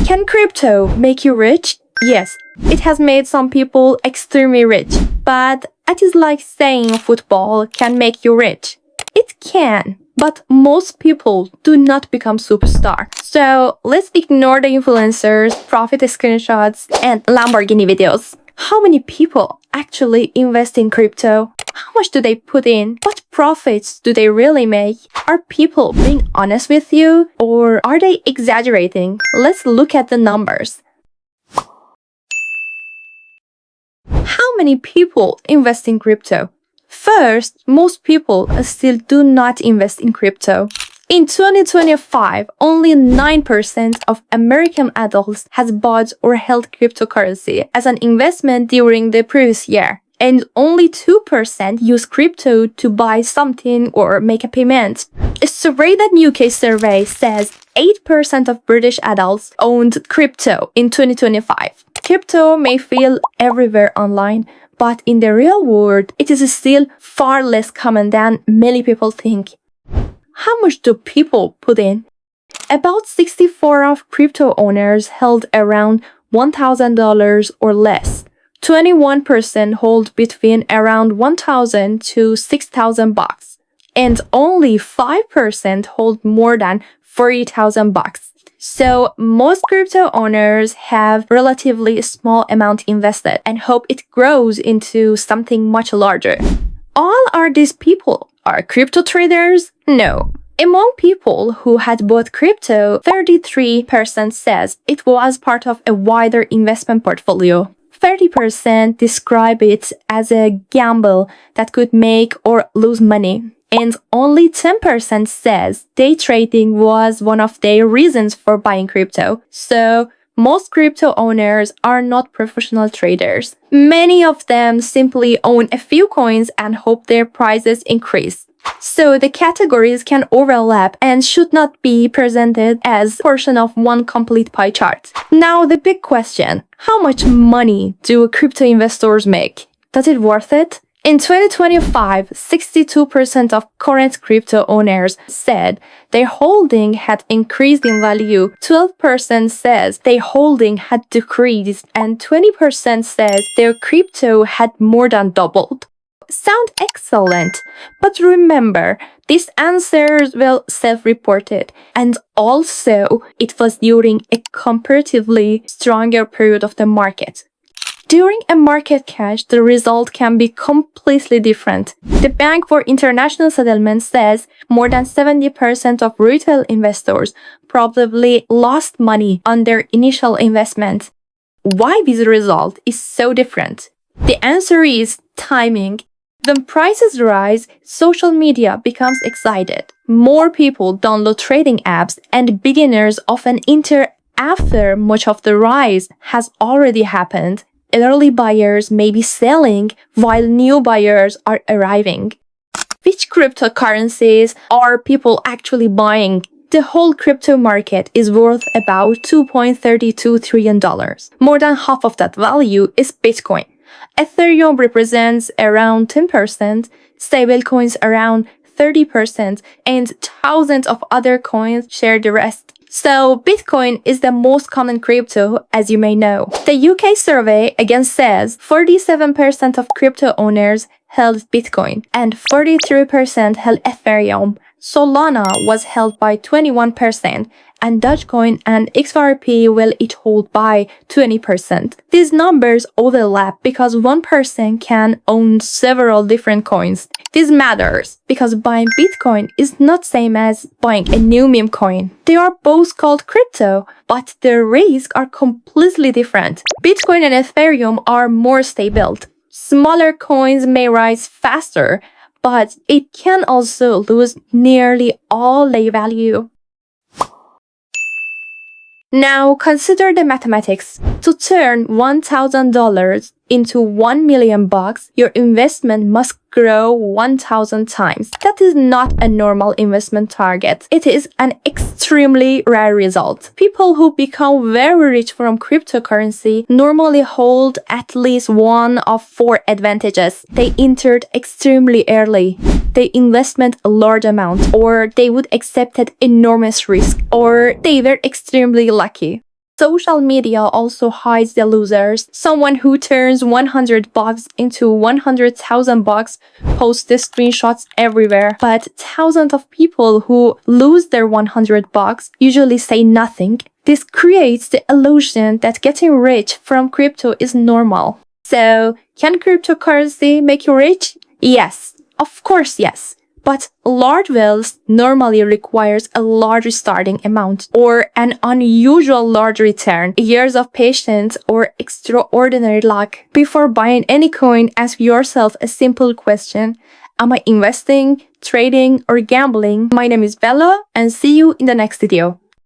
Can crypto make you rich? Yes, it has made some people extremely rich, but it is like saying football can make you rich. It can, but most people do not become superstar. So let's ignore the influencers, profit screenshots, and Lamborghini videos. How many people actually invest in crypto? How much do they put in? What profits do they really make? Are people being honest with you, or are they exaggerating? Let's look at the numbers. How many people invest in crypto? First, most people still do not invest in crypto. In 2025, only 9% of American adults has bought or held cryptocurrency as an investment during the previous year. And only 2% use crypto to buy something or make a payment. A Surveyed UK survey says 8% of British adults owned crypto in 2025. Crypto may feel everywhere online, but in the real world, it is still far less common than many people think. How much do people put in? About 64% of crypto owners held around $1,000 or less. 21% hold between around $1,000 to $6,000, and only 5% hold more than $40,000. So most crypto owners have relatively small amount invested and hope it grows into something much larger. All are these people are crypto traders? No. Among people who had bought crypto, 33% says it was part of a wider investment portfolio. 30% describe it as a gamble that could make or lose money. And only 10% says day trading was one of their reasons for buying crypto. So most crypto owners are not professional traders. Many of them simply own a few coins and hope their prices increase. So the categories can overlap and should not be presented as portion of one complete pie chart. Now the big question, how much money do crypto investors make? Does it worth it? In 2025, 62% of current crypto owners said their holding had increased in value, 12% says their holding had decreased, and 20% says their crypto had more than doubled. Sound excellent, but remember, these answers were self-reported, and also it was during a comparatively stronger period of the market. During a market crash, the result can be completely different. The Bank for International Settlements says more than 70% of retail investors probably lost money on their initial investment. Why this result is so different? The answer is timing. When prices rise, social media becomes excited. More people download trading apps, and beginners often enter after much of the rise has already happened. Early buyers may be selling while new buyers are arriving. Which cryptocurrencies are people actually buying? The whole crypto market is worth about $2.32 trillion. More than half of that value is Bitcoin. Ethereum represents around 10%, stablecoins around 30%, and thousands of other coins share the rest. So Bitcoin is the most common crypto, as you may know. The UK survey again says 47% of crypto owners held Bitcoin and 43% held Ethereum. Solana was held by 21%, and Dogecoin and XRP will each hold by 20%. These numbers overlap because one person can own several different coins. This matters because buying Bitcoin is not same as buying a new meme coin. They are both called crypto, but their risks are completely different. Bitcoin and Ethereum are more stable. Smaller coins may rise faster, but it can also lose nearly all their value. Now consider the mathematics. To turn $1,000 into $1 million, your investment must grow 1,000 times. That is not a normal investment target. It is an extremely rare result. People who become very rich from cryptocurrency normally hold at least one of four advantages. They entered extremely early. They investment a large amount, or they would accept an enormous risk, or they were extremely lucky. Social media also hides the losers. Someone who turns $100 into $100,000 posts the screenshots everywhere. But thousands of people who lose their $100 usually say nothing. This creates the illusion that getting rich from crypto is normal. So, can cryptocurrency make you rich? Yes, of course yes. But large wealth normally requires a large starting amount or an unusual large return, years of patience, or extraordinary luck. Before buying any coin, ask yourself a simple question. Am I investing, trading, or gambling? My name is Bella, and see you in the next video.